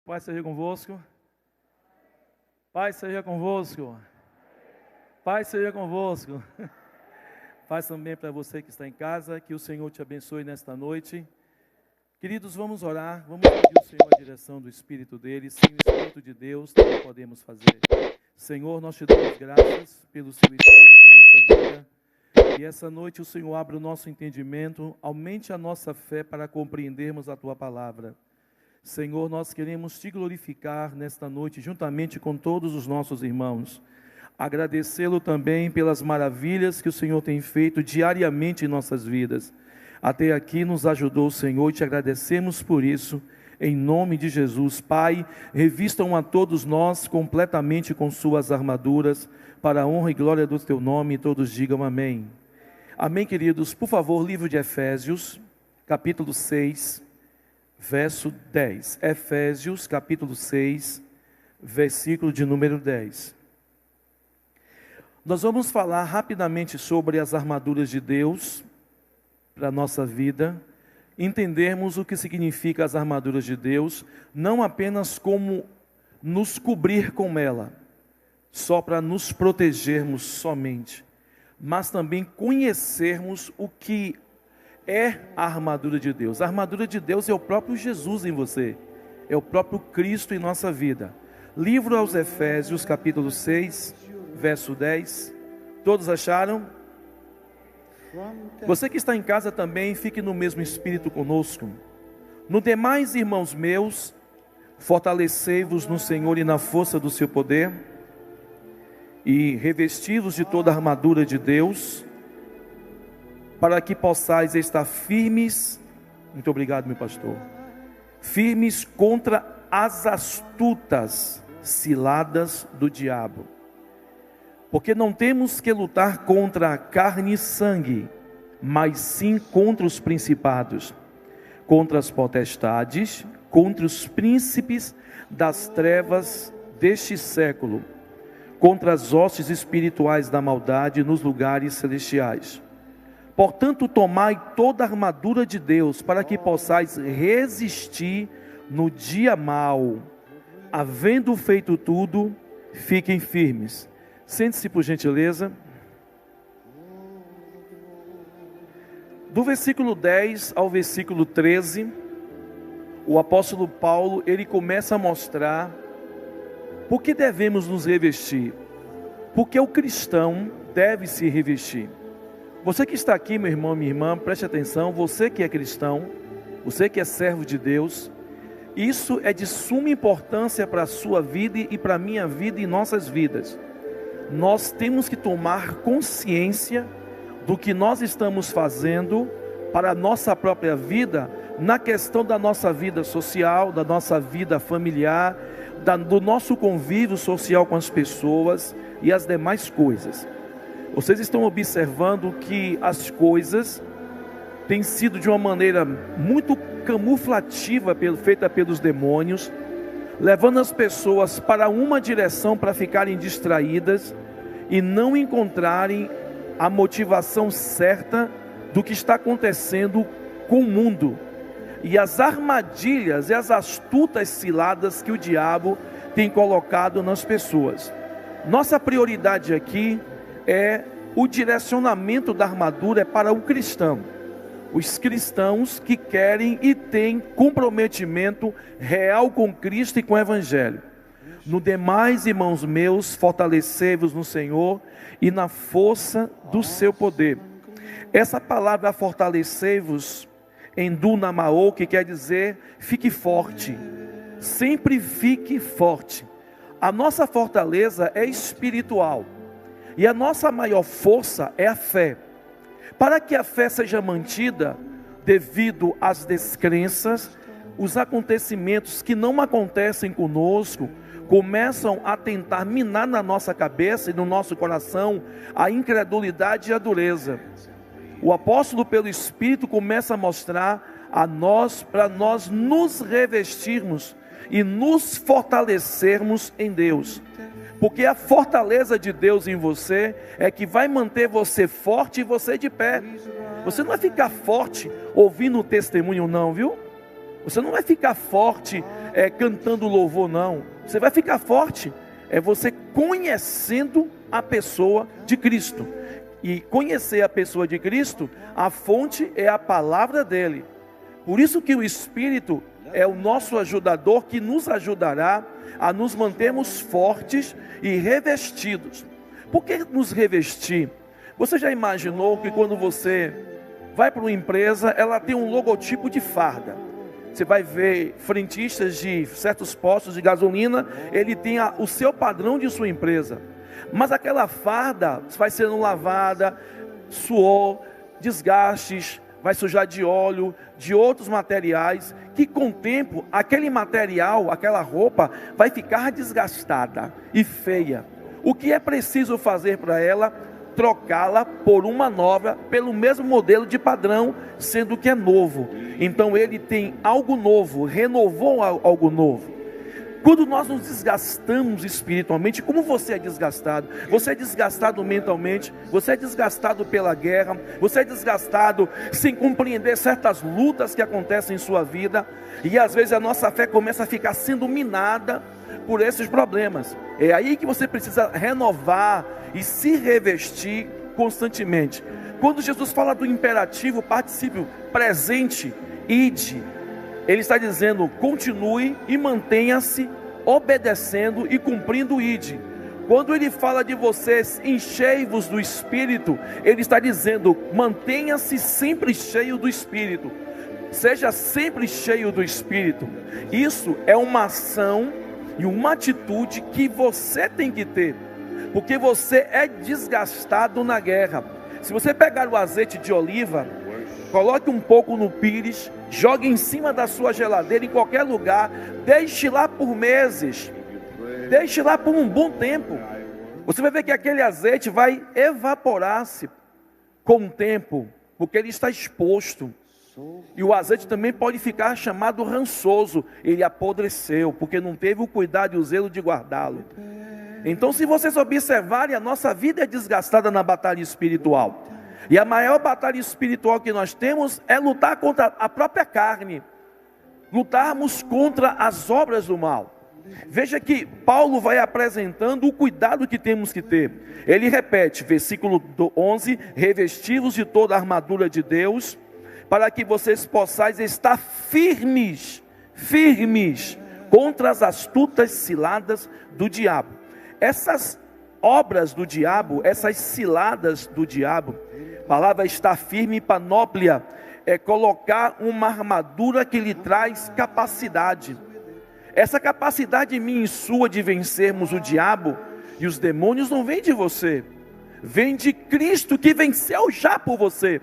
Pai seja convosco. Pai seja convosco. Pai seja convosco. Paz também para você que está em casa, que o Senhor te abençoe nesta noite. Queridos, vamos orar, vamos pedir ao Senhor a direção do Espírito dele. Sem o Espírito de Deus, não podemos fazer. Senhor, nós te damos graças pelo seu Espírito em nossa vida. E essa noite o Senhor abra o nosso entendimento, aumente a nossa fé para compreendermos a tua palavra. Senhor, nós queremos te glorificar nesta noite, juntamente com todos os nossos irmãos. Agradecê-lo também pelas maravilhas que o Senhor tem feito diariamente em nossas vidas. Até aqui nos ajudou o Senhor e te agradecemos por isso, em nome de Jesus. Pai, revistam a todos nós completamente com suas armaduras, para a honra e glória do teu nome, e todos digam amém. Amém, queridos. Por favor, livro de Efésios, capítulo 6, verso 10. Efésios, capítulo 6, versículo de número 10. Nós vamos falar rapidamente sobre as armaduras de Deus para a nossa vida, entendermos o que significa as armaduras de Deus, não apenas como nos cobrir com ela, só para nos protegermos somente, mas também conhecermos o que é a armadura de Deus. A armadura de Deus é o próprio Jesus em você, é o próprio Cristo em nossa vida. Livro aos Efésios, capítulo 6, verso 10. Todos acharam? Você que está em casa também, fique no mesmo espírito conosco. No demais, irmãos meus, fortalecei-vos no Senhor e na força do seu poder, e revesti-vos de toda a armadura de Deus, para que possais estar firmes. Muito obrigado, meu pastor. Firmes contra as astutas ciladas do diabo. Porque não temos que lutar contra a carne e sangue, mas sim contra os principados, contra as potestades, contra os príncipes das trevas deste século, contra as hostes espirituais da maldade nos lugares celestiais. Portanto, tomai toda a armadura de Deus, para que possais resistir no dia mau. Havendo feito tudo, fiquem firmes. Sente-se, por gentileza. Do versículo 10 ao versículo 13, o apóstolo Paulo, ele começa a mostrar por que devemos nos revestir. Porque o cristão deve se revestir. Você que está aqui, meu irmão, minha irmã, preste atenção. Você que é cristão, você que é servo de Deus, isso é de suma importância para a sua vida e para a minha vida e nossas vidas. Nós temos que tomar consciência do que nós estamos fazendo para a nossa própria vida, na questão da nossa vida social, da nossa vida familiar, do nosso convívio social com as pessoas e as demais coisas. Vocês estão observando que as coisas têm sido de uma maneira muito camuflativa, feita pelos demônios, levando as pessoas para uma direção para ficarem distraídas e não encontrarem a motivação certa do que está acontecendo com o mundo e as armadilhas e as astutas ciladas que o diabo tem colocado nas pessoas. Nossa prioridade aqui é o direcionamento da armadura para o cristão. Os cristãos que querem e têm comprometimento real com Cristo e com o Evangelho. No demais, irmãos meus, fortalecei-vos no Senhor e na força do seu poder. Essa palavra fortalecei-vos em dunamao, que quer dizer fique forte. Sempre fique forte. A nossa fortaleza é espiritual. E a nossa maior força é a fé. Para que a fé seja mantida, devido às descrenças, os acontecimentos que não acontecem conosco, começam a tentar minar na nossa cabeça e no nosso coração a incredulidade e a dureza. O apóstolo, pelo Espírito, começa a mostrar a nós, para nós nos revestirmos e nos fortalecermos em Deus. Porque a fortaleza de Deus em você é que vai manter você forte e você de pé. Você não vai ficar forte ouvindo o testemunho não, viu? Você não vai ficar forte cantando louvor, não. Você vai ficar forte você conhecendo a pessoa de Cristo. E conhecer a pessoa de Cristo, a fonte é a palavra dele. Por isso que o Espírito é o nosso ajudador, que nos ajudará a nos mantermos fortes e revestidos. Por que nos revestir? Você já imaginou que quando você vai para uma empresa, ela tem um logotipo de farda? Você vai ver frentistas de certos postos de gasolina, ele tem o seu padrão de sua empresa. Mas aquela farda vai sendo lavada, suor, desgastes, vai sujar de óleo, de outros materiais, que com o tempo, aquele material, aquela roupa, vai ficar desgastada e feia. O que é preciso fazer para ela? Trocá-la por uma nova, pelo mesmo modelo de padrão, sendo que é novo. Então ele tem algo novo, renovou algo novo. Quando nós nos desgastamos espiritualmente, como você é desgastado? Você é desgastado mentalmente, você é desgastado pela guerra, você é desgastado sem compreender certas lutas que acontecem em sua vida, e às vezes a nossa fé começa a ficar sendo minada por esses problemas. É aí que você precisa renovar e se revestir constantemente. Quando Jesus fala do imperativo particípio presente, ide, ele está dizendo: continue e mantenha-se obedecendo e cumprindo o ide. Quando ele fala de vocês, enchei-vos do Espírito, ele está dizendo: mantenha-se sempre cheio do Espírito. Seja sempre cheio do Espírito. Isso é uma ação e uma atitude que você tem que ter, porque você é desgastado na guerra. Se você pegar o azeite de oliva, coloque um pouco no pires, jogue em cima da sua geladeira, em qualquer lugar, deixe lá por meses, deixe lá por um bom tempo. Você vai ver que aquele azeite vai evaporar-se com o tempo, porque ele está exposto. E o azeite também pode ficar chamado rançoso, ele apodreceu, porque não teve o cuidado e o zelo de guardá-lo. Então, se vocês observarem, a nossa vida é desgastada na batalha espiritual. E a maior batalha espiritual que nós temos é lutar contra a própria carne, lutarmos contra as obras do mal. Veja que Paulo vai apresentando o cuidado que temos que ter. Ele repete, versículo 11: revesti-vos de toda a armadura de Deus, para que vocês possais estar firmes contra as astutas ciladas do diabo. Essas obras do diabo, essas ciladas do diabo, a palavra estar firme, panóplia, é colocar uma armadura que lhe traz capacidade. Essa capacidade minha e sua de vencermos o diabo e os demônios não vem de você, vem de Cristo, que venceu já por você.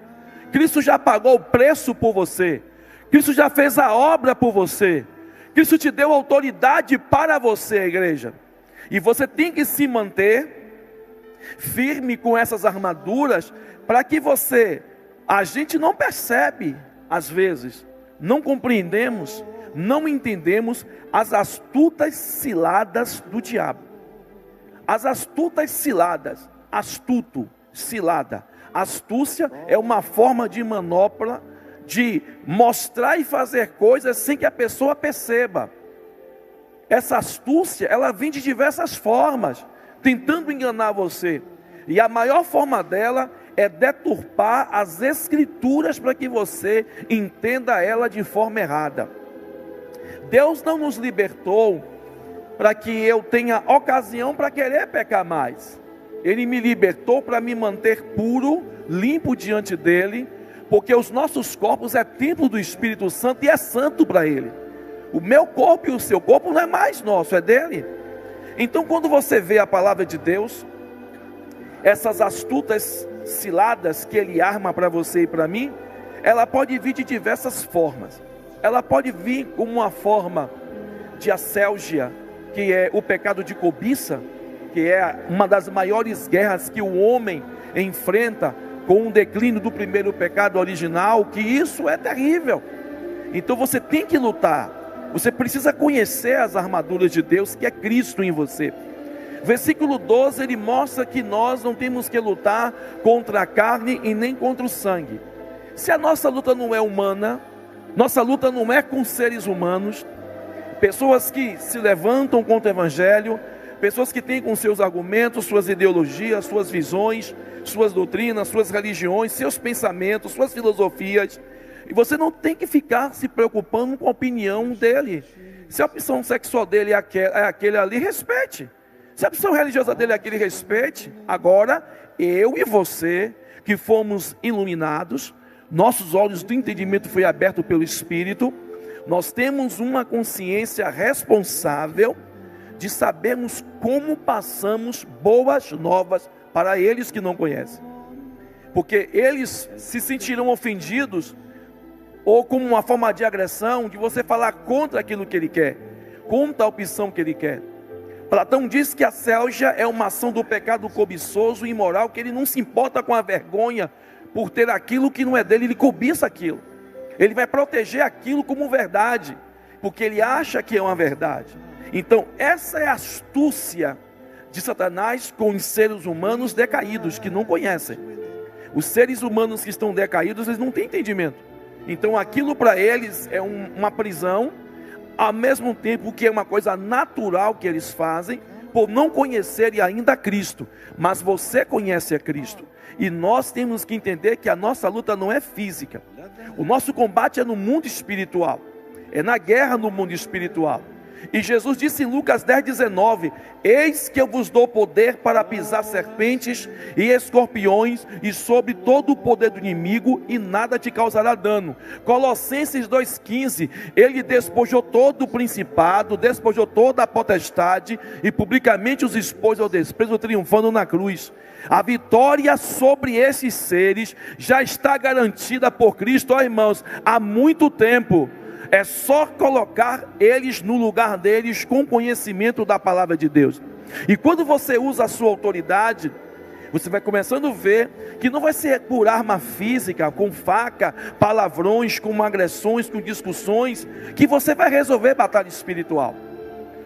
Cristo já pagou o preço por você, Cristo já fez a obra por você, Cristo te deu autoridade para você, igreja. E você tem que se manter firme com essas armaduras, para que a gente não percebe, às vezes, não compreendemos, não entendemos as astutas ciladas do diabo. As astutas ciladas, astuto, cilada. Astúcia é uma forma de manopla, de mostrar e fazer coisas sem que a pessoa perceba. Essa astúcia, ela vem de diversas formas, tentando enganar você. E a maior forma dela é deturpar as escrituras para que você entenda ela de forma errada. Deus não nos libertou para que eu tenha ocasião para querer pecar mais. Ele me libertou para me manter puro, limpo diante dele, porque os nossos corpos é templo do Espírito Santo e é santo para ele. O meu corpo e o seu corpo não é mais nosso, é dele. Então, quando você vê a palavra de Deus, essas astutas ciladas que ele arma para você e para mim, ela pode vir de diversas formas. Ela pode vir como uma forma de asélgia, que é o pecado de cobiça, que é uma das maiores guerras que o homem enfrenta com o declínio do primeiro pecado original, que isso é terrível. Então você tem que lutar. Você precisa conhecer as armaduras de Deus, que é Cristo em você. Versículo 12, ele mostra que nós não temos que lutar contra a carne e nem contra o sangue. Se a nossa luta não é humana, Nossa luta não é com seres humanos, pessoas que se levantam contra o Evangelho, pessoas que têm com seus argumentos, suas ideologias, suas visões, suas doutrinas, suas religiões, seus pensamentos, suas filosofias. E você não tem que ficar se preocupando com a opinião dele. Se a opção sexual dele é aquele ali, respeite. Se a opção religiosa dele é aquele, respeite. Agora, eu e você, que fomos iluminados, nossos olhos do entendimento foi aberto pelo Espírito, nós temos uma consciência responsável de sabermos como passamos boas novas para eles que não conhecem. Porque eles se sentirão ofendidos, ou como uma forma de agressão, de você falar contra aquilo que ele quer, contra a opção que ele quer. Platão diz que a selja é uma ação do pecado cobiçoso e imoral, que ele não se importa com a vergonha por ter aquilo que não é dele, ele cobiça aquilo. Ele vai proteger aquilo como verdade, porque ele acha que é uma verdade. Então, essa é a astúcia de Satanás com os seres humanos decaídos, que não conhecem. Os seres humanos que estão decaídos, eles não têm entendimento. Então aquilo para eles é uma prisão, ao mesmo tempo que é uma coisa natural que eles fazem, por não conhecerem ainda Cristo. Mas você conhece a Cristo. E nós temos que entender que a nossa luta não é física. O nosso combate é no mundo espiritual. É na guerra no mundo espiritual. E Jesus disse em Lucas 10:19: eis que eu vos dou poder para pisar serpentes e escorpiões e sobre todo o poder do inimigo, e nada te causará dano. Colossenses 2:15: ele despojou todo o principado, despojou toda a potestade e publicamente os expôs ao desprezo, triunfando na cruz. A vitória sobre esses seres já está garantida por Cristo, ó irmãos, há muito tempo. É só colocar eles no lugar deles com conhecimento da palavra de Deus. E quando você usa a sua autoridade, você vai começando a ver que não vai ser por arma física, com faca, palavrões, com agressões, com discussões, que você vai resolver batalha espiritual.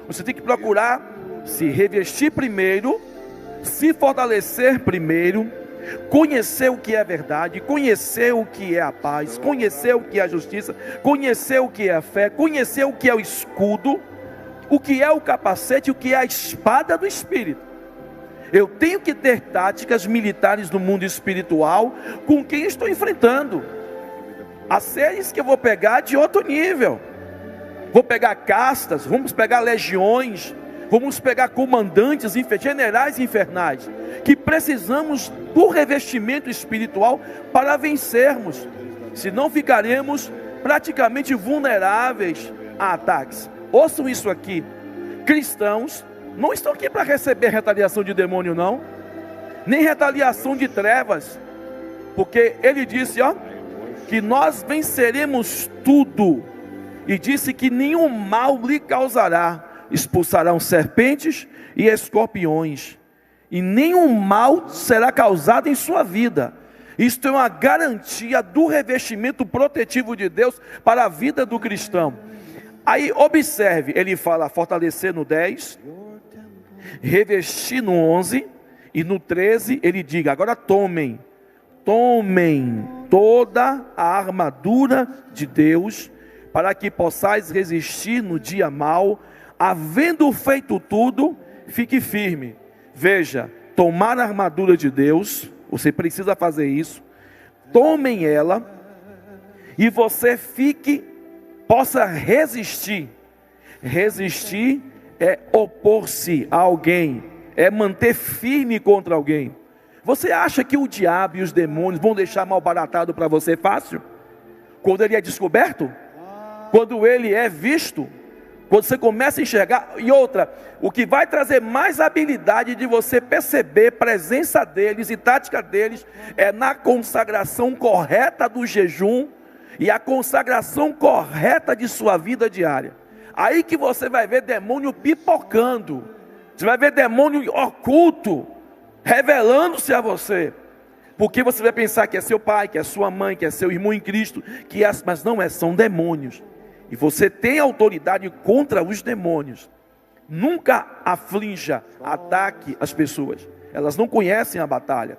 Você tem que procurar se revestir primeiro, se fortalecer primeiro, conhecer o que é verdade, conhecer o que é a paz, conhecer o que é a justiça, conhecer o que é a fé, conhecer o que é o escudo, o que é o capacete, o que é a espada do Espírito. Eu tenho que ter táticas militares no mundo espiritual com quem estou enfrentando. Há seres que eu vou pegar de outro nível, vou pegar castas, vamos pegar legiões, vamos pegar comandantes, generais infernais, que precisamos do revestimento espiritual para vencermos, senão ficaremos praticamente vulneráveis a ataques. Ouçam isso aqui: cristãos não estão aqui para receber retaliação de demônio não, nem retaliação de trevas, porque ele disse, que nós venceremos tudo, e disse que nenhum mal lhe causará. Expulsarão serpentes e escorpiões, e nenhum mal será causado em sua vida. Isto é uma garantia do revestimento protetivo de Deus para a vida do cristão. Aí observe, ele fala fortalecer no 10, revestir no 11, e no 13 ele diga: agora tomem toda a armadura de Deus, para que possais resistir no dia mau. Havendo feito tudo, fique firme. Veja, tomar a armadura de Deus, você precisa fazer isso. Tomem ela, e você possa resistir. Resistir é opor-se a alguém, é manter firme contra alguém. Você acha que o diabo e os demônios vão deixar malbaratado para você fácil? Quando ele é descoberto? Quando ele é visto? Quando você começa a enxergar? E outra, o que vai trazer mais habilidade de você perceber a presença deles e tática deles é na consagração correta do jejum e a consagração correta de sua vida diária. Aí que você vai ver demônio pipocando, você vai ver demônio oculto revelando-se a você, porque você vai pensar que é seu pai, que é sua mãe, que é seu irmão em Cristo, mas não é, são demônios. E você tem autoridade contra os demônios. Nunca aflinja, ataque as pessoas. Elas não conhecem a batalha.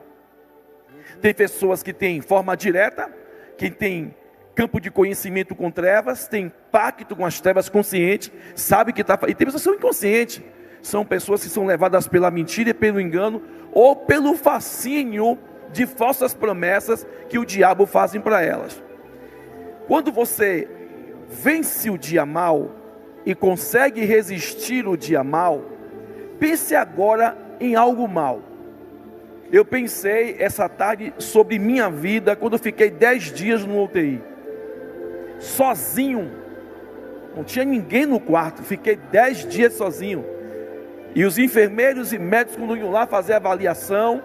Tem pessoas que têm forma direta, que têm campo de conhecimento com trevas, tem pacto com as trevas consciente, sabe que está... E tem pessoas que são inconscientes. São pessoas que são levadas pela mentira e pelo engano, ou pelo fascínio de falsas promessas que o diabo faz para elas. Quando você vence o dia mal e consegue resistir o dia mal, pense agora em algo mal. Eu pensei essa tarde sobre minha vida quando eu fiquei 10 dias no UTI. Sozinho. Não tinha ninguém no quarto. Fiquei 10 dias sozinho. E os enfermeiros e médicos quando iam lá fazer a avaliação,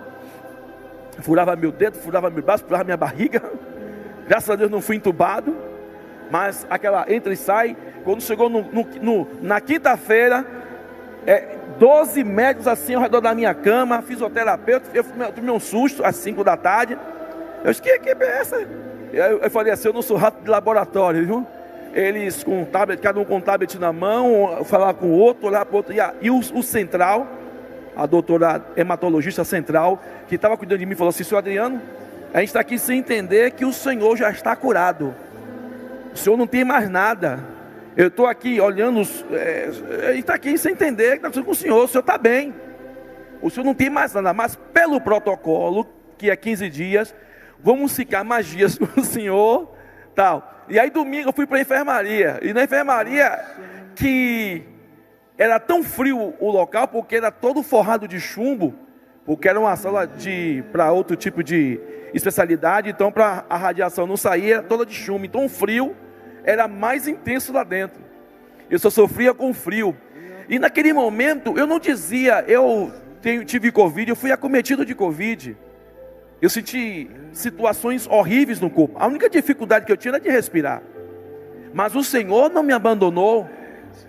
furava meu dedo, furava meu braço, furava minha barriga. Graças a Deus não fui entubado. Mas aquela entra e sai. Quando chegou na quinta-feira, 12 médicos assim ao redor da minha cama, fisioterapeuta. Eu tomei um susto às 5 da tarde. Eu disse, que equipe é essa? Eu falei assim, eu não sou rato de laboratório, viu? Eles com um tablet, cada um com um tablet na mão, falar com o outro, olhar para o outro. E o central, a doutora hematologista central, que estava cuidando de mim, falou assim, senhor Adriano, a gente está aqui sem entender que o senhor já está curado. O senhor não tem mais nada. Eu estou aqui olhando, a gente está aqui sem entender que está acontecendo com o senhor está bem. O senhor não tem mais nada, mas pelo protocolo, que é 15 dias, vamos ficar mais dias com o senhor, tal. E aí domingo eu fui para a enfermaria, e na enfermaria, que era tão frio o local, porque era todo forrado de chumbo, porque era uma sala para outro tipo de especialidade, então para a radiação não sair, era toda de chumbo, então o frio era mais intenso lá dentro. Eu só sofria com frio. E naquele momento eu não dizia, tive Covid, eu fui acometido de Covid. Eu senti situações horríveis no corpo. A única dificuldade que eu tinha era de respirar. Mas o Senhor não me abandonou.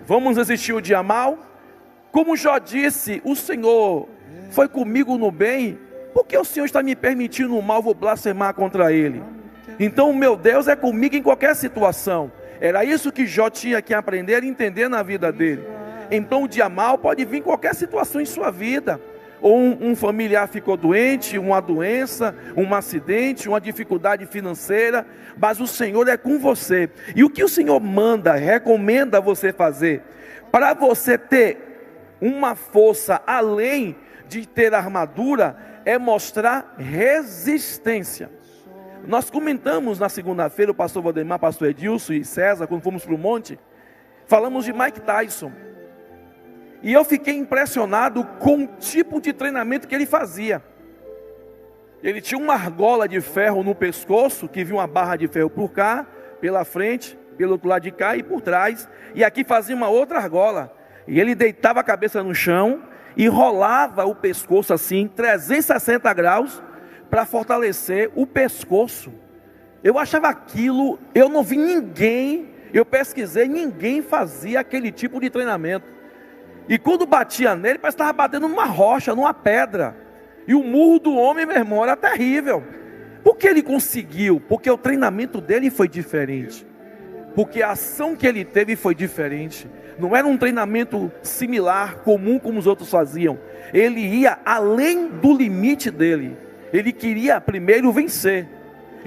Vamos resistir o dia mal? Como já disse, o Senhor foi comigo no bem. Por que o Senhor está me permitindo o mal? Vou blasfemar contra Ele. Então o meu Deus é comigo em qualquer situação. Era isso que Jó tinha que aprender e entender na vida dele. Então o dia mal pode vir em qualquer situação em sua vida. Ou um familiar ficou doente, uma doença, um acidente, uma dificuldade financeira, mas o Senhor é com você. E o que o Senhor recomenda você fazer, para você ter uma força além de ter armadura, é mostrar resistência. Nós comentamos na segunda-feira, o pastor Valdemar, pastor Edilson e César, quando fomos para o monte, falamos de Mike Tyson. E eu fiquei impressionado com o tipo de treinamento que ele fazia. Ele tinha uma argola de ferro no pescoço, que vinha uma barra de ferro por cá, pela frente, pelo outro lado de cá e por trás. E aqui fazia uma outra argola. E ele deitava a cabeça no chão e rolava o pescoço assim, 360 graus, para fortalecer o pescoço. Eu achava aquilo, eu não vi ninguém, eu pesquisei, ninguém fazia aquele tipo de treinamento. E quando batia nele, parece que estava batendo numa rocha, numa pedra. E o murro do homem, meu irmão, era terrível. Por que ele conseguiu? Porque o treinamento dele foi diferente. Porque a ação que ele teve foi diferente. Não era um treinamento similar, comum, como os outros faziam. Ele ia além do limite dele. Ele queria primeiro vencer.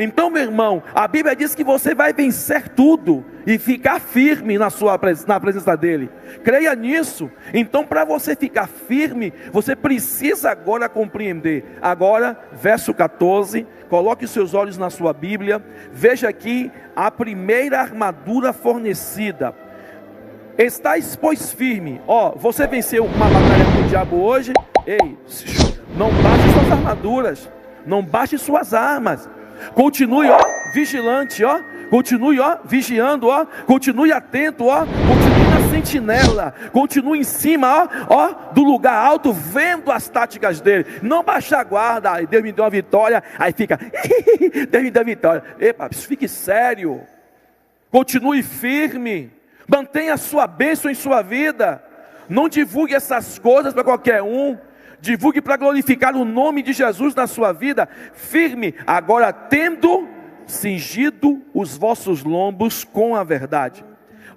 Então, meu irmão, a Bíblia diz que você vai vencer tudo e ficar firme na presença dele. Creia nisso. Então, para você ficar firme, você precisa agora compreender. Agora, verso 14, coloque os seus olhos na sua Bíblia. Veja aqui a primeira armadura fornecida. Estais, pois, firme. Você venceu uma batalha com o diabo hoje. Ei, não baixe suas armaduras, não baixe suas armas. Continue, vigilante, continue, vigiando, continue atento, continue na sentinela, continue em cima, do lugar alto, vendo as táticas dele. Não baixar a guarda, aí Deus me deu uma vitória, aí fica, Deus me deu uma vitória. Epa, fique sério, continue firme, mantenha a sua bênção em sua vida. Não divulgue essas coisas para qualquer um. Divulgue para glorificar o nome de Jesus na sua vida. Firme, agora tendo cingido os vossos lombos com a verdade.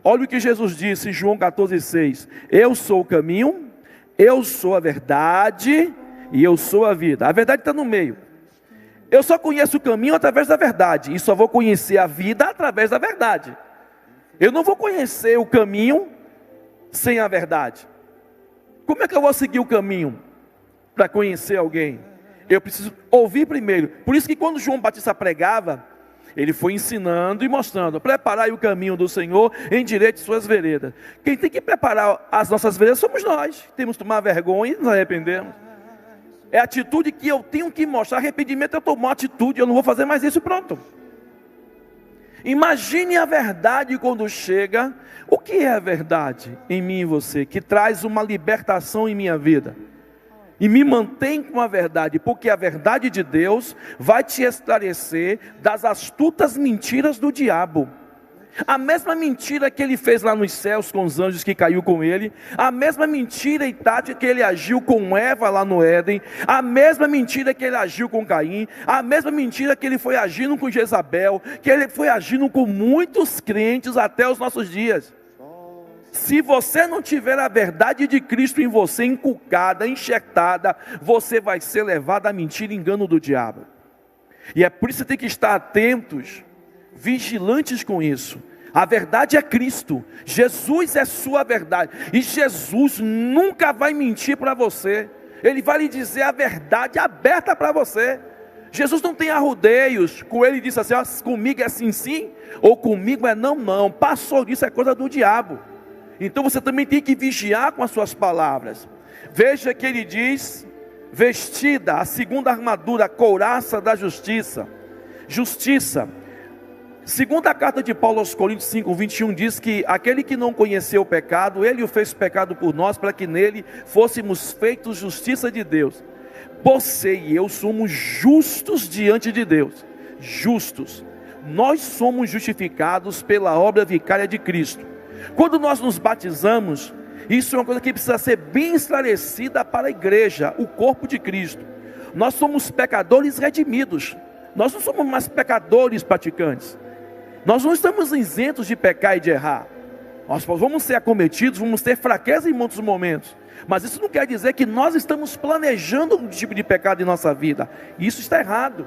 Olha o que Jesus disse em João 14,6. Eu sou o caminho, eu sou a verdade e eu sou a vida. A verdade está no meio. Eu só conheço o caminho através da verdade, e só vou conhecer a vida através da verdade. Eu não vou conhecer o caminho sem a verdade. Como é que eu vou seguir o caminho para conhecer alguém? Eu preciso ouvir primeiro. Por isso que quando João Batista pregava, ele foi ensinando e mostrando: preparai o caminho do Senhor, endireite suas veredas. Quem tem que preparar as nossas veredas somos nós. Temos que tomar vergonha e nos arrependemos. É a atitude que eu tenho que mostrar. Arrependimento é tomar uma atitude. Eu não vou fazer mais isso, pronto. Imagine a verdade quando chega. O que é a verdade em mim e você? Que traz uma libertação em minha vida e me mantém com a verdade, porque a verdade de Deus vai te esclarecer das astutas mentiras do diabo. A mesma mentira que ele fez lá nos céus com os anjos que caiu com ele, a mesma mentira e tática que ele agiu com Eva lá no Éden, a mesma mentira que ele agiu com Caim, a mesma mentira que ele foi agindo com Jezabel, que ele foi agindo com muitos crentes até os nossos dias. Se você não tiver a verdade de Cristo em você inculcada, enxertada, você vai ser levado à mentira e engano do diabo. E é por isso que você tem que estar atentos, vigilantes com isso. A verdade é Cristo, Jesus é sua verdade, e Jesus nunca vai mentir para você. Ele vai lhe dizer a verdade aberta para você. Jesus não tem arrudeios. Com ele disse assim: ó, comigo é sim, sim, ou comigo é não, não. Passou disso, é coisa do diabo. Então você também tem que vigiar com as suas palavras. Veja que ele diz: vestida a segunda armadura, couraça da justiça. Justiça. Segunda carta de Paulo aos Coríntios 5:21 diz que aquele que não conheceu o pecado, ele o fez pecado por nós, para que nele fôssemos feitos justiça de Deus. Você e eu somos justos diante de Deus. Justos. Nós somos justificados pela obra vicária de Cristo. Quando nós nos batizamos, isso é uma coisa que precisa ser bem esclarecida para a igreja, o corpo de Cristo. Nós somos pecadores redimidos. Nós não somos mais pecadores praticantes. Nós não estamos isentos de pecar e de errar. Nós vamos ser acometidos, vamos ter fraqueza em muitos momentos. Mas isso não quer dizer que nós estamos planejando um tipo de pecado em nossa vida. Isso está errado.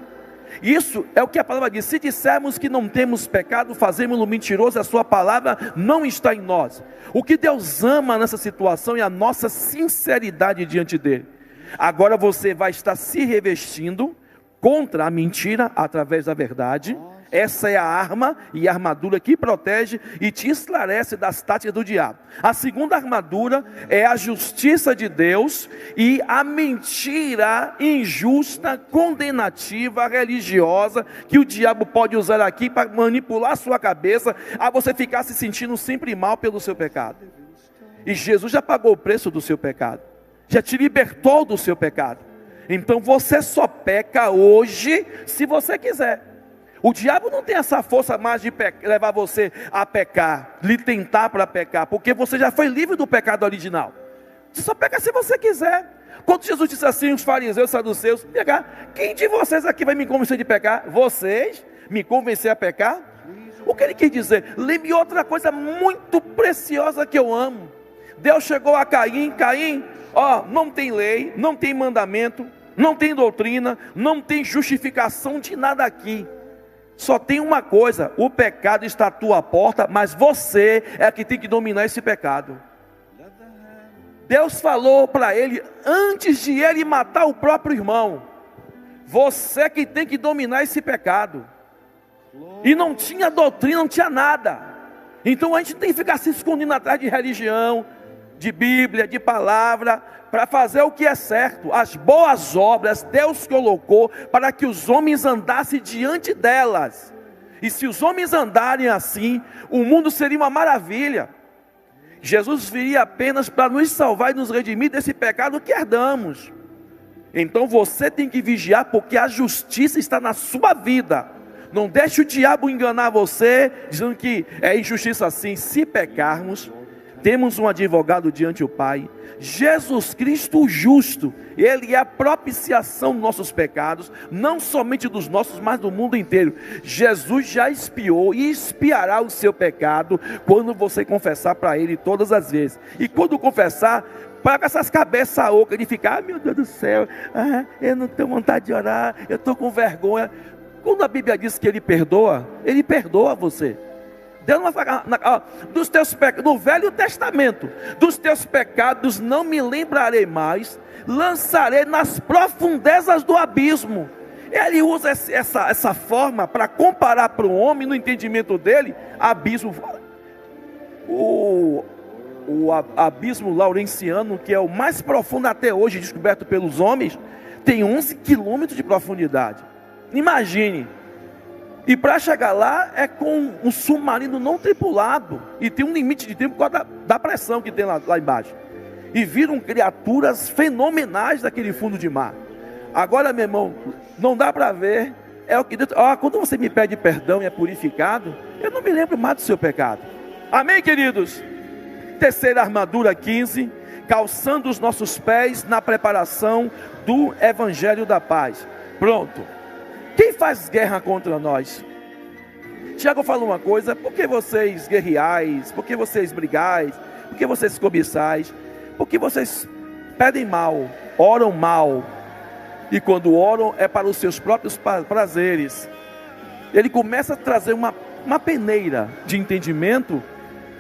Isso é o que a palavra diz: se dissermos que não temos pecado, fazemos-lo mentiroso, a sua palavra não está em nós. O que Deus ama nessa situação é a nossa sinceridade diante dele. Agora você vai estar se revestindo contra a mentira através da verdade. Essa é a arma e a armadura que protege e te esclarece das táticas do diabo. A segunda armadura é a justiça de Deus e a mentira injusta, condenativa, religiosa, que o diabo pode usar aqui para manipular a sua cabeça, a você ficar se sentindo sempre mal pelo seu pecado. E Jesus já pagou o preço do seu pecado, já te libertou do seu pecado. Então você só peca hoje se você quiser. O diabo não tem essa força mais de levar você a pecar, lhe tentar para pecar, porque você já foi livre do pecado original. Você só peca se você quiser. Quando Jesus disse assim, os fariseus, os saduceus: pecar, quem de vocês aqui vai me convencer de pecar? Vocês me convencer a pecar? O que ele quis dizer? Lembre outra coisa muito preciosa que eu amo. Deus chegou a Caim: Caim, ó, não tem lei, não tem mandamento, não tem doutrina, não tem justificação de nada aqui. Só tem uma coisa: o pecado está à tua porta, mas você é que tem que dominar esse pecado. Deus falou para ele, antes de ele matar o próprio irmão: você que tem que dominar esse pecado. E não tinha doutrina, não tinha nada. Então a gente tem que ficar se escondendo atrás de religião, de Bíblia, de palavra, para fazer o que é certo. As boas obras Deus colocou para que os homens andassem diante delas. E se os homens andarem assim, o mundo seria uma maravilha. Jesus viria apenas para nos salvar e nos redimir desse pecado que herdamos. Então você tem que vigiar, porque a justiça está na sua vida. Não deixe o diabo enganar você, dizendo que é injustiça assim. Se pecarmos, temos um advogado diante do Pai, Jesus Cristo o justo. Ele é a propiciação dos nossos pecados, não somente dos nossos, mas do mundo inteiro. Jesus já expiou e expiará o seu pecado quando você confessar para Ele todas as vezes. E quando confessar, para com essas cabeças ocas de ficar, meu Deus do céu, eu não tenho vontade de orar, eu estou com vergonha. Quando a Bíblia diz que Ele perdoa você. Deus não vai falar, dos teus pecados, no Velho Testamento, dos teus pecados não me lembrarei mais, lançarei nas profundezas do abismo. Ele usa essa forma para comparar para o homem, no entendimento dele, abismo. O abismo laurenciano, que é o mais profundo até hoje, descoberto pelos homens, tem 11 quilômetros de profundidade. Imagine. E para chegar lá é com um submarino não tripulado. E tem um limite de tempo por causa da pressão que tem lá embaixo. E viram criaturas fenomenais daquele fundo de mar. Agora, meu irmão, não dá para ver. É o que Deus, quando você me pede perdão e é purificado, eu não me lembro mais do seu pecado. Amém, queridos? Terceira armadura, 15. Calçando os nossos pés na preparação do Evangelho da Paz. Pronto. Quem faz guerra contra nós? Tiago fala uma coisa: por que vocês guerreais? Por que vocês brigais? Por que vocês cobiçais? Por que vocês pedem mal, oram mal? E quando oram é para os seus próprios prazeres. Ele começa a trazer uma peneira de entendimento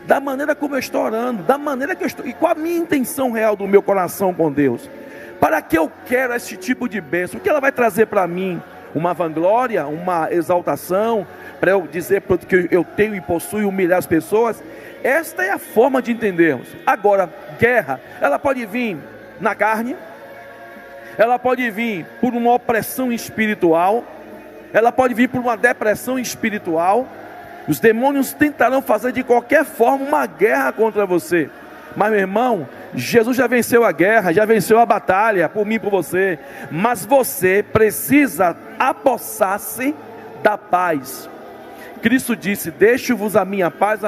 da maneira como eu estou orando, da maneira que eu estou, e qual a minha intenção real do meu coração com Deus. Para que eu quero esse tipo de bênção? O que ela vai trazer para mim? Uma vanglória, uma exaltação, para eu dizer que eu tenho e possuo e humilhar as pessoas? Esta é a forma de entendermos. Agora, guerra, ela pode vir na carne, ela pode vir por uma opressão espiritual, ela pode vir por uma depressão espiritual. Os demônios tentarão fazer de qualquer forma uma guerra contra você. Mas, meu irmão, Jesus já venceu a guerra, já venceu a batalha por mim e por você. Mas você precisa apossar-se da paz. Cristo disse: deixo-vos a minha paz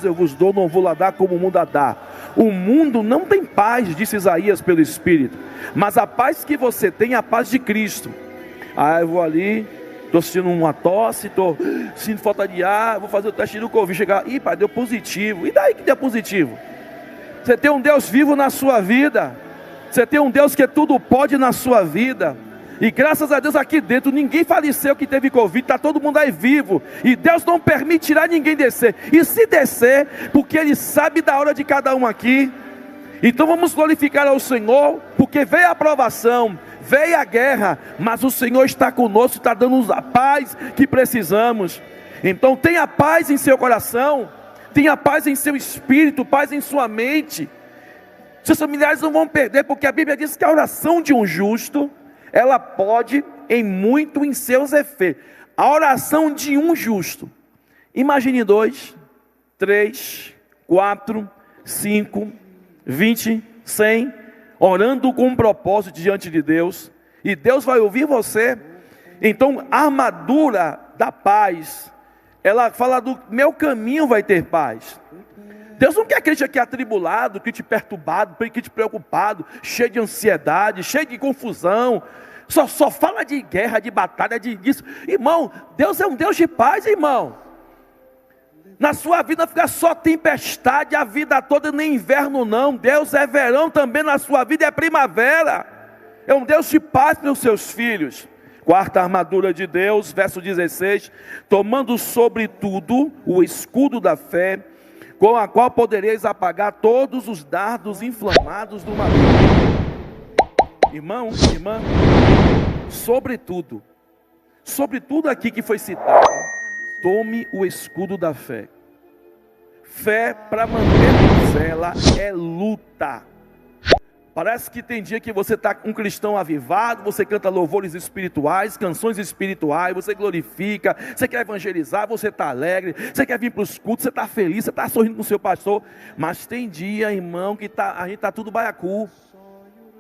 eu vos dou, não vou lá dar como o mundo a dá. O mundo não tem paz, disse Isaías pelo Espírito, mas a paz que você tem é a paz de Cristo. Eu vou ali, estou sentindo uma tosse, estou sentindo falta de ar, vou fazer o teste do Covid, chegar, pai, deu positivo. E daí que deu positivo? Você tem um Deus vivo na sua vida. Você tem um Deus que tudo pode na sua vida. E graças a Deus aqui dentro ninguém faleceu que teve Covid. Está todo mundo aí vivo. E Deus não permitirá ninguém descer. E se descer, porque Ele sabe da hora de cada um aqui. Então vamos glorificar ao Senhor, porque veio a provação, veio a guerra, mas o Senhor está conosco, está dando a paz que precisamos. Então tenha paz em seu coração, tenha paz em seu espírito, paz em sua mente. Seus familiares não vão perder, porque a Bíblia diz que a oração de um justo, ela pode em muito em seus efeitos. A oração de um justo, imagine 2, 3, 4, 5, 20, 100, orando com um propósito diante de Deus, e Deus vai ouvir você. Então a armadura da paz, ela fala do meu caminho vai ter paz. Deus não quer crente aqui atribulado, crente perturbado, crente preocupado, cheio de ansiedade, cheio de confusão, só fala de guerra, de batalha, disso. Irmão, Deus é um Deus de paz, irmão. Na sua vida não fica só tempestade a vida toda, nem inverno não. Deus é verão também na sua vida, é primavera. É um Deus de paz para os seus filhos. Quarta armadura de Deus, verso 16. Tomando sobretudo o escudo da fé, com a qual podereis apagar todos os dardos inflamados do maligno. Irmão, irmã, sobretudo aqui que foi citado, tome o escudo da fé. Fé, para mantermos ela, é luta. Parece que tem dia que você está um cristão avivado, você canta louvores espirituais, canções espirituais, você glorifica, você quer evangelizar, você está alegre, você quer vir para os cultos, você está feliz, você está sorrindo com o seu pastor. Mas tem dia, irmão, que a gente está tudo baiacu.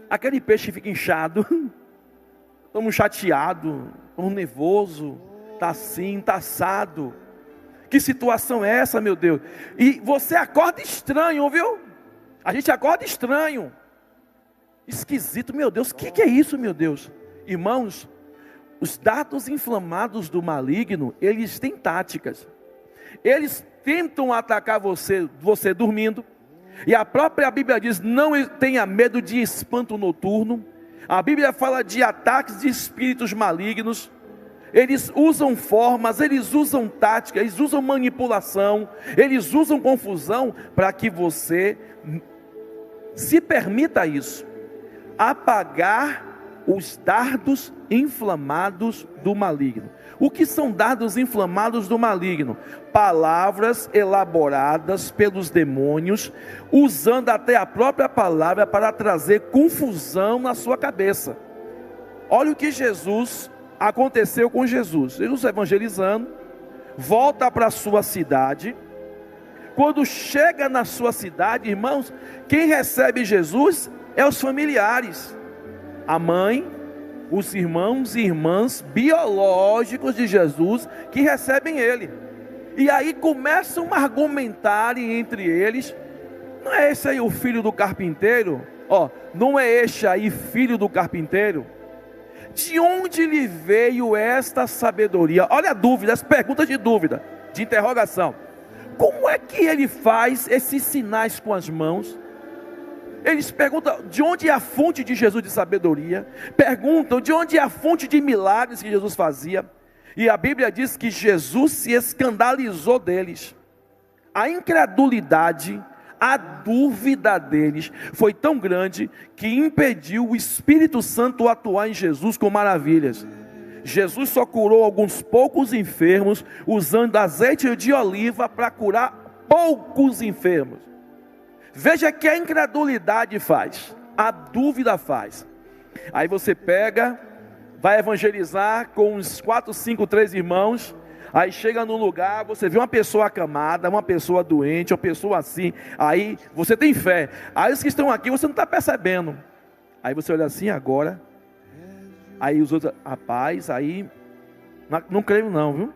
Aquele peixe fica inchado, estamos chateados, estamos nervosos, está assim, está assado. Que situação é essa, meu Deus? E você acorda estranho, viu? A gente acorda estranho, esquisito, meu Deus, o que é isso, meu Deus? Irmãos, os dardos inflamados do maligno, eles têm táticas. Eles tentam atacar você dormindo, E a própria Bíblia diz: não tenha medo de espanto noturno. A Bíblia fala de ataques de espíritos malignos. Eles usam formas, eles usam táticas, eles usam manipulação, eles usam confusão para que você se permita isso, apagar os dardos inflamados do maligno. O que são dardos inflamados do maligno? Palavras elaboradas pelos demônios, usando até a própria palavra para trazer confusão na sua cabeça. Olha o que aconteceu com Jesus. Jesus evangelizando, volta para a sua cidade. Quando chega na sua cidade, irmãos, quem recebe Jesus é os familiares, a mãe, os irmãos e irmãs biológicos de Jesus que recebem ele. E aí começam a argumentar entre eles: não é esse aí o filho do carpinteiro? Não é este aí filho do carpinteiro? De onde lhe veio esta sabedoria? Olha a dúvida, as perguntas de dúvida, de interrogação. Como é que ele faz esses sinais com as mãos? Eles perguntam de onde é a fonte de Jesus de sabedoria. Perguntam de onde é a fonte de milagres que Jesus fazia. E a Bíblia diz que Jesus se escandalizou deles. A incredulidade, a dúvida deles foi tão grande que impediu o Espírito Santo atuar em Jesus com maravilhas. Jesus só curou alguns poucos enfermos, usando azeite de oliva para curar poucos enfermos. Veja que a incredulidade faz, a dúvida faz. Aí você pega, vai evangelizar com uns 4, 5, 3 irmãos. Aí chega num lugar, você vê uma pessoa acamada, uma pessoa doente, uma pessoa assim. Aí você tem fé. Aí os que estão aqui você não está percebendo. Aí você olha assim agora. Aí os outros, rapaz, aí não creio não, viu?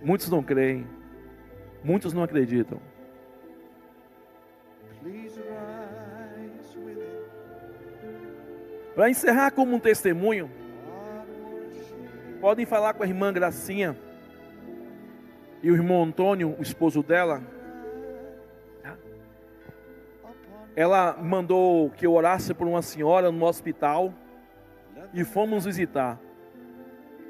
Muitos não creem. Muitos não acreditam. Para encerrar como um testemunho, podem falar com a irmã Gracinha e o irmão Antônio, o esposo dela. Ela mandou que eu orasse por uma senhora no hospital e fomos visitar.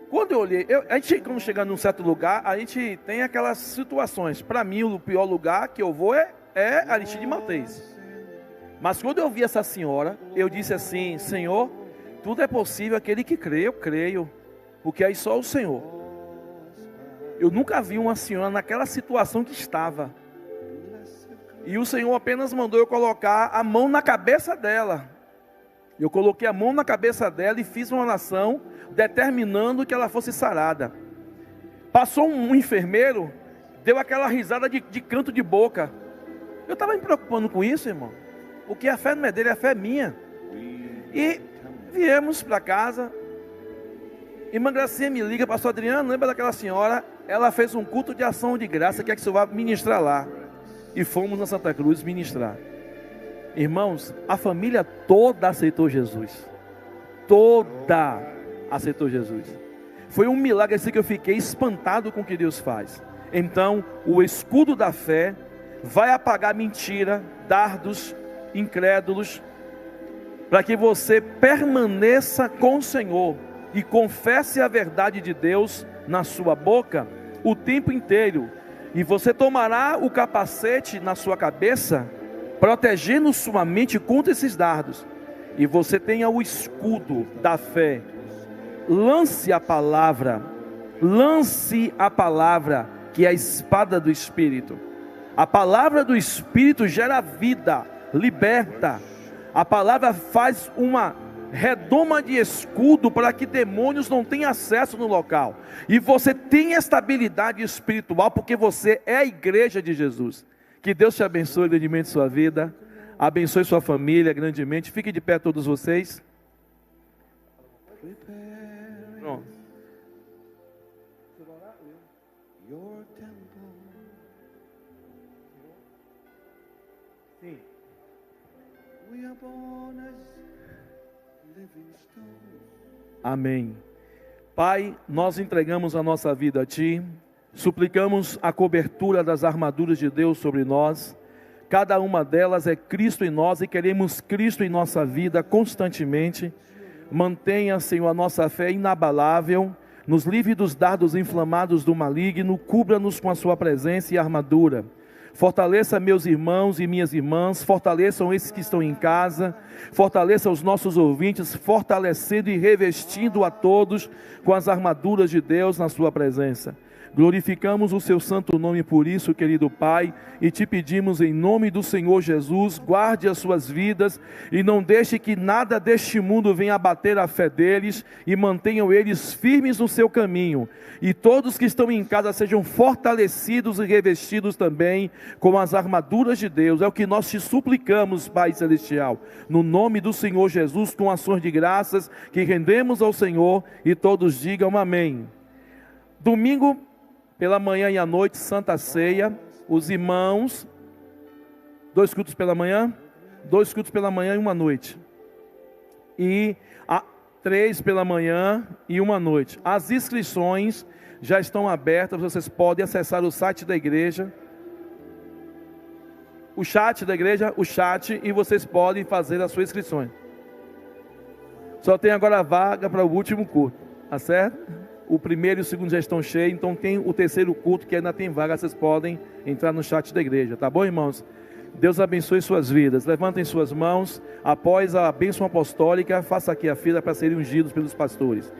Quando eu olhei, a gente quando chega num certo lugar, a gente tem aquelas situações. Para mim, o pior lugar que eu vou é Aristide Maltês. Mas quando eu vi essa senhora, eu disse assim: Senhor, tudo é possível aquele que crê, eu creio, porque aí só o Senhor. Eu nunca vi uma senhora naquela situação que estava. E o Senhor apenas mandou eu colocar a mão na cabeça dela. Eu coloquei a mão na cabeça dela e fiz uma oração determinando que ela fosse sarada. Passou um enfermeiro, deu aquela risada de canto de boca. Eu estava me preocupando com isso, irmão, porque a fé não é dele, a fé é minha. E viemos para casa. Irmã Gracinha me liga: pastor Adriano, lembra daquela senhora? Ela fez um culto de ação de graça, quer que o senhor vá ministrar lá. E fomos na Santa Cruz ministrar. Irmãos, a família toda aceitou Jesus. Toda aceitou Jesus. Foi um milagre assim que eu fiquei espantado com o que Deus faz. Então, o escudo da fé vai apagar mentira, dardos incrédulos, para que você permaneça com o Senhor e confesse a verdade de Deus na sua boca o tempo inteiro. E você tomará o capacete na sua cabeça, protegendo sua mente contra esses dardos. E você tenha o escudo da fé. Lance a palavra, que é a espada do Espírito. A palavra do Espírito gera vida, liberta. A palavra faz uma redoma de escudo para que demônios não tenham acesso no local. E você tem estabilidade espiritual porque você é a igreja de Jesus. Que Deus te abençoe grandemente sua vida, abençoe sua família grandemente. Fique de pé todos vocês. Pronto. Sim. Amém. Pai, nós entregamos a nossa vida a Ti, suplicamos a cobertura das armaduras de Deus sobre nós. Cada uma delas é Cristo em nós e queremos Cristo em nossa vida constantemente. Mantenha, Senhor, a nossa fé inabalável, nos livre dos dardos inflamados do maligno, cubra-nos com a sua presença e armadura. Fortaleça meus irmãos e minhas irmãs, fortaleçam esses que estão em casa, fortaleça os nossos ouvintes, fortalecendo e revestindo a todos com as armaduras de Deus na sua presença. Glorificamos o seu santo nome por isso, querido Pai, e te pedimos em nome do Senhor Jesus, guarde as suas vidas e não deixe que nada deste mundo venha abater a fé deles e mantenham eles firmes no seu caminho. E todos que estão em casa sejam fortalecidos e revestidos também com as armaduras de Deus. É o que nós te suplicamos, Pai Celestial, no nome do Senhor Jesus, com ações de graças que rendemos ao Senhor, e todos digam amém. Domingo pela manhã e à noite, Santa Ceia, os irmãos, 2 cultos pela manhã, 2 cultos pela manhã e uma noite, e 3 pela manhã e uma noite. As inscrições já estão abertas, vocês podem acessar o site da igreja, o chat, e vocês podem fazer as suas inscrições. Só tem agora a vaga para o último culto, tá certo? O primeiro e o segundo já estão cheios, então tem o terceiro culto que ainda tem vaga, vocês podem entrar no chat da igreja, tá bom, irmãos? Deus abençoe suas vidas. Levantem suas mãos. Após a bênção apostólica, faça aqui a fila para serem ungidos pelos pastores.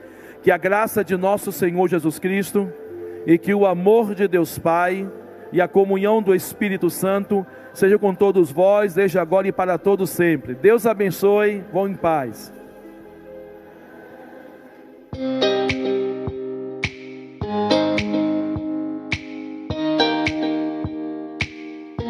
Que a graça de nosso Senhor Jesus Cristo e que o amor de Deus Pai e a comunhão do Espírito Santo seja com todos vós, desde agora e para todos sempre. Deus abençoe, vão em paz.